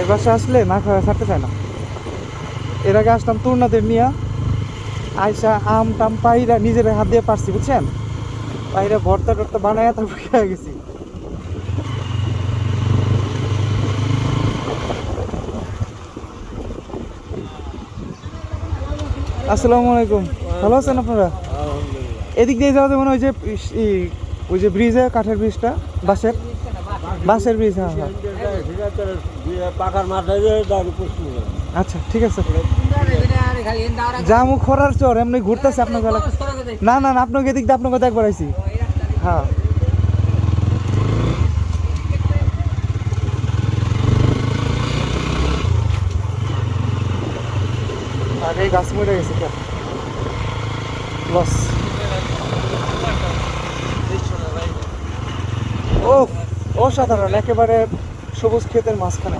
বাসা আসলে না খাওয়া ছাড়তে চায় না। এর আগে আসলাম তুরনাদের নিয়ে, আইসা আম টাম পাইরা নিজের হাত দিয়ে পারছি, বুঝছেন? পাইরা ভর্তা টর্তা বানায় তারপর খেয়ে গেছি। আসসালামু আলাইকুম, ভালো আছেন আপনারা? এদিক দিয়ে যাওয়া যাবে না? ওই যে ব্রিজে, কাঠের ব্রিজটা, বাঁশের ব্রিজ। হ্যাঁ হ্যাঁ, আচ্ছা ঠিক আছে। জামু খরার চর এমনি ঘুরতেছে আপনার গেলে। না না না, আপনাকে এদিক দিয়ে আপনাকে একবার আইছি। হ্যাঁ, আগে গাছ মরে গেছে লস। ও অসাধারণ, একেবারে সবুজ ক্ষেতের মাঝখানে।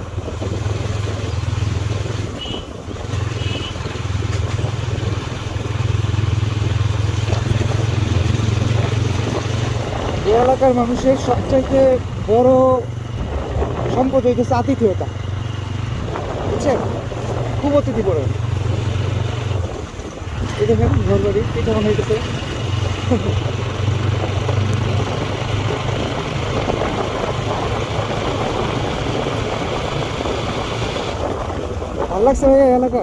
এই এলাকার মানুষের সবচাইতে বড় সম্পদ হইতেছে আতিথেয়তা, বুঝছেন? খুব অতিথি বড়। এই দেখেন ঘর বাড়ি কেমন হইতেছে। ভালো লাগছে ভাই এলাকা?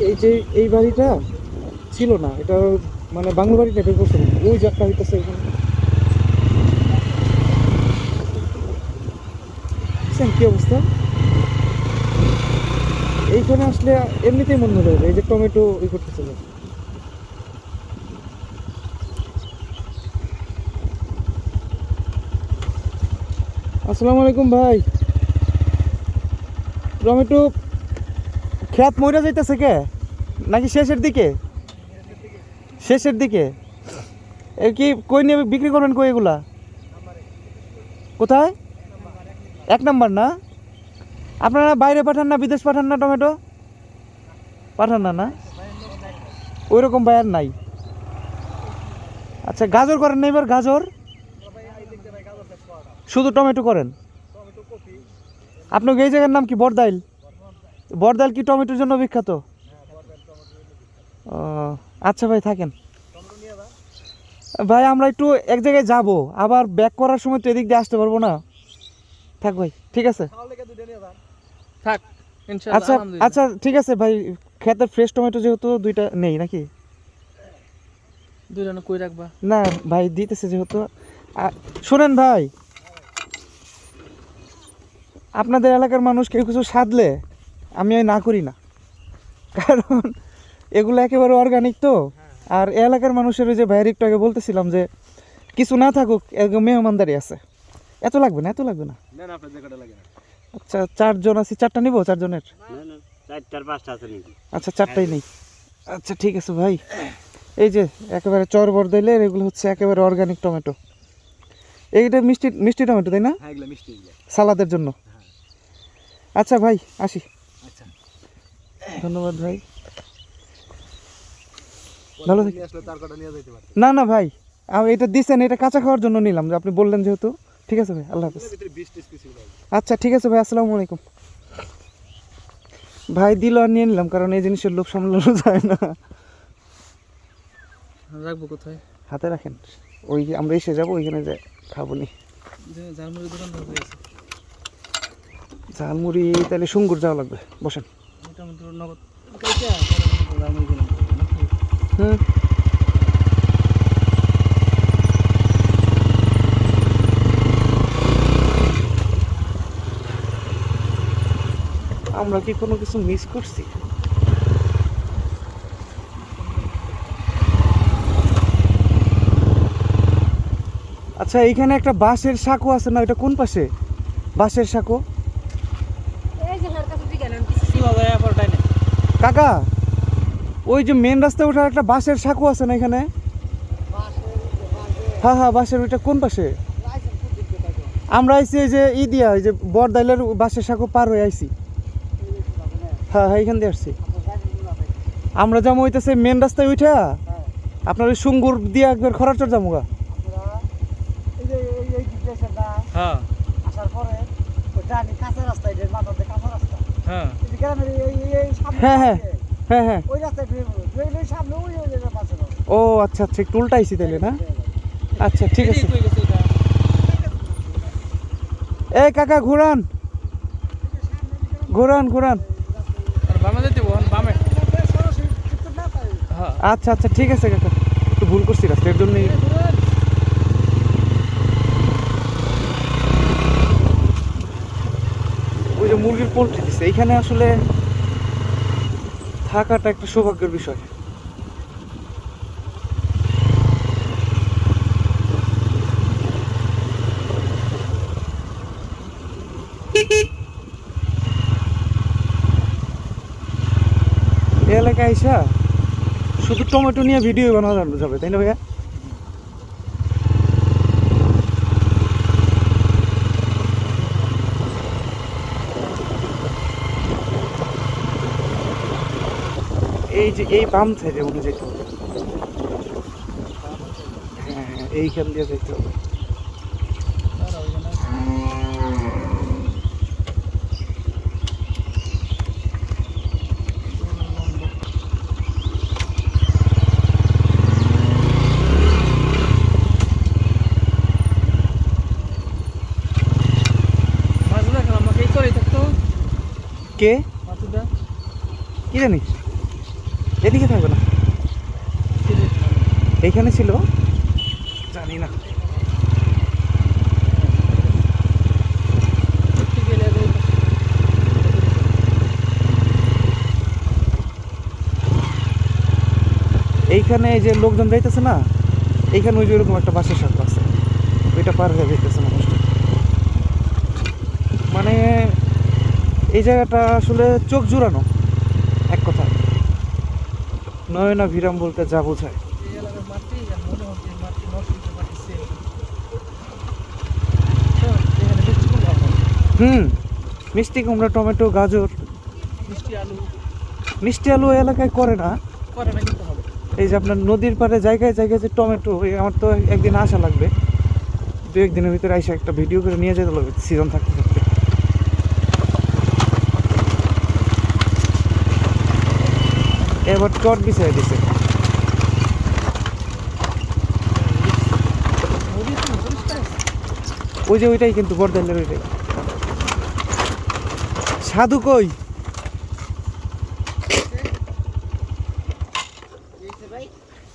এই যে এই বাড়িটা ছিল না, এটা মানে বাংলা বাড়ি টাইপের করছে। ওই যে একটা হইতেছে এখানে, বুঝছেন কি অবস্থা? এইখানে আসলে এমনিতেই মন ভালো হবে। এই যে টমেটো ই করতেছিল। আসসালামু আলাইকুম ভাই। টমেটো খেত মইরা যাইতেছে কে নাকি শেষের দিকে? শেষের দিকে। এর কি কই নিয়ে বিক্রি করবেন? কই এগুলা কোথায়? 1 নাম্বার না? আপনারা বাইরে পাঠান না, বিদেশ পাঠান না? টমেটো পাঠান না? না, ওই রকম বায়ার নাই। আচ্ছা, গাজর করেন না এবার? গাজর শুধু টমেটো করেন? আপনার এই জায়গার নাম কি? বরদাইল? বরদাইল কি টমেটোর জন্য বিখ্যাত? ও আচ্ছা ভাই, থাকেন ভাই। আমরা একটু এক জায়গায় যাব, আবার ব্যাক করার সময় তো এদিক দিয়ে আসতে পারবো না। থাক ভাই, ঠিক আছে। আচ্ছা আচ্ছা ঠিক আছে ভাই। খেতের ফ্রেশ টমেটো যেহেতু দুইটা নেই নাকি? দুইটা কই রাখবা না ভাই, দিতেছে যেহেতু। শোনেন ভাই, আপনাদের এলাকার মানুষ কেউ কিছু সাধলে আমি না করি না, কারণ এগুলো একেবারে অর্গানিক তো। আর এলাকার মানুষের ওই যে ভাইয়ের একটু আগে বলতেছিলাম যে কিছু না থাকুক, এরকম মেহমানদারি আছে। এত লাগবে না, এত লাগবে না। আচ্ছা, 4 জন আছি, 4টা নিবো? 4 জনের? আচ্ছা, 4টাই নেই। আচ্ছা ঠিক আছে ভাই। এই যে একেবারে চর বরদাইলের এগুলো হচ্ছে একেবারে অর্গানিক টমেটো। এইটা মিষ্টি মিষ্টি টমেটো, তাই না? সালাদের জন্য। আচ্ছা ভাই, আসি। ধন্যবাদ ভাই, ভালো থাকি। না না ভাই, আমি এটা দিচ্ছেন, এটা কাঁচা খাওয়ার জন্য নিলাম, যে আপনি বললেন যেহেতু। ঠিক আছে ভাই, আল্লাহ হাফেজ। আচ্ছা ঠিক আছে ভাই, আসসালামু আলাইকুম। ভাই দিল আর নিয়ে নিলাম, কারণ এই জিনিসের লোভ সামলানো যায় না। রাখবো কোথায়? হাতে রাখেন। ওই আমরা এসে যাবো, ওইখানে যে খাবো নি। ঝালমুড়ি তাহলে সুঙ্গুর যাওয়া লাগবে, বসেন। হুম, আমরা কি কোনো কিছু মিস করছি? আচ্ছা আচ্ছা এইখানে একটা বাঁশের সাঁকো আছে না, ওটা কোন পাশে? বাঁশের সাঁকো কাকা, ওই যে মেন রাস্তায় ওঠার একটা বাঁশের সাঁকো আছে না এখানে? হ্যাঁ হ্যাঁ, বাঁশের ওইটা কোন পাশে? আমরা আইছি এই যে দিয়া এই যে বরদাইলের বাঁশের সাঁকো পার হয়ে আইছি। হ্যাঁ হ্যাঁ, এইখান দিয়ে আসছি আমরা। যাবো হইতেছে মেন রাস্তায় উঠা আপনার ওই সুঙ্গুর দিয়ে একবার খরাচর যাবো গা। হ্যাঁ হ্যাঁ হ্যাঁ হ্যাঁ হ্যাঁ। ও আচ্ছা আচ্ছা, একটু উল্টা আইছি তাইলে না? আচ্ছা ঠিক আছে। এই কাকা ঘুরান ঘুরান ঘুরান। আচ্ছা আচ্ছা ঠিক আছে কাকা, একটু ভুল করছি রাস্তার জন্যই। ওই যে মুরগির পোল্ট্রি দিচ্ছে এইখানে, আসলে থাকাটা একটা সৌভাগ্যের বিষয়। এই এলাকায় আইসা শুধু টমেটো নিয়ে ভিডিও বানানো যাবে, তাই না ভাইয়া? এই যে এই বাম সাইডে মনে যেতে হবে। হ্যাঁ হ্যাঁ, এইখান দিয়ে যেতে হবে। কে কি জানিস? এদিকে থাকবে না, এইখানে ছিল জানি না। এইখানে এই যে লোকজন যাইতেছে না, এইখানে ওই যে ওরকম একটা বাসের সাথে আছে, ওইটা পার হয়ে যাইতেছে মানুষটা। মানে এই জায়গাটা আসলে চোখ জুড়ানো এক কথা, নয়না ভিরাম বলতে যা বোঝায়। মিষ্টি কুমড়া, টমেটো, গাজর, মিষ্টি আলু এলাকায় করে না। এই যে আপনার নদীর পাড়ে জায়গায় জায়গায় যে টমেটো, আমার তো একদিন আসা লাগবে, দু একদিনের ভিতরে আইসা একটা ভিডিও করে নিয়ে যেতে লাগবে সিজন থাকতে থাকতে। এবার চট বিছাই দিছে। ওই যে ওইটাই কিন্তু বরদাইলের ওইটাই। সাধু কই?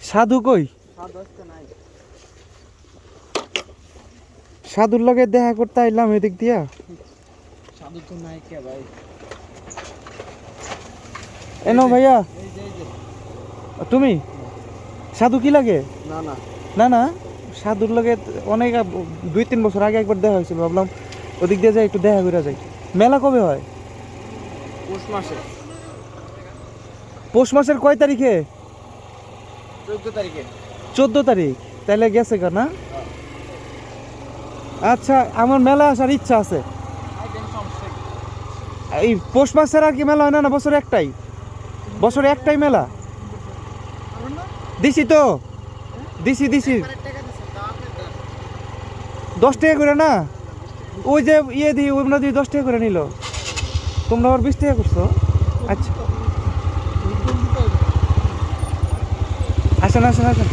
সাধু কই? সাধুর লগে দেখা করতে আইলাম এদিক দিয়া। সাধু তো নাই কে ভাই? এনো ভাইয়া, তুমি সাধু কি লাগে? না না না না, সাধুর লগে অনেক 2-3 বছর আগে একবার দেখা হয়েছিল, ভাবলাম ওদিক দিয়ে যাই একটু দেখা করে যাই। মেলা কবে হয়? পৌষ মাসে। পৌষ মাসের কয় তারিখে? 14 তারিখে। 14 তারিখ, তাহলে গেছে গা না? আচ্ছা, আমার মেলা আসার ইচ্ছা আছে। এই পৌষ মাসের আর কি মেলা হয় না? না বছরে একটাই? বছরে একটাই মেলা? দিছি তো, দিছি 10 টাকা করে না? ওই যে ইয়ে দিই, ওইগুলো দিয়ে 10 টাকা করে নিল, তোমরা আবার 20 টাকা করছো। আচ্ছা আসেন আসেন আসেন।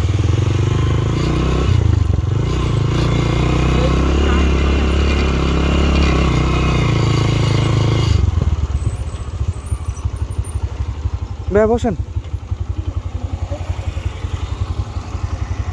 ভাই বসেন।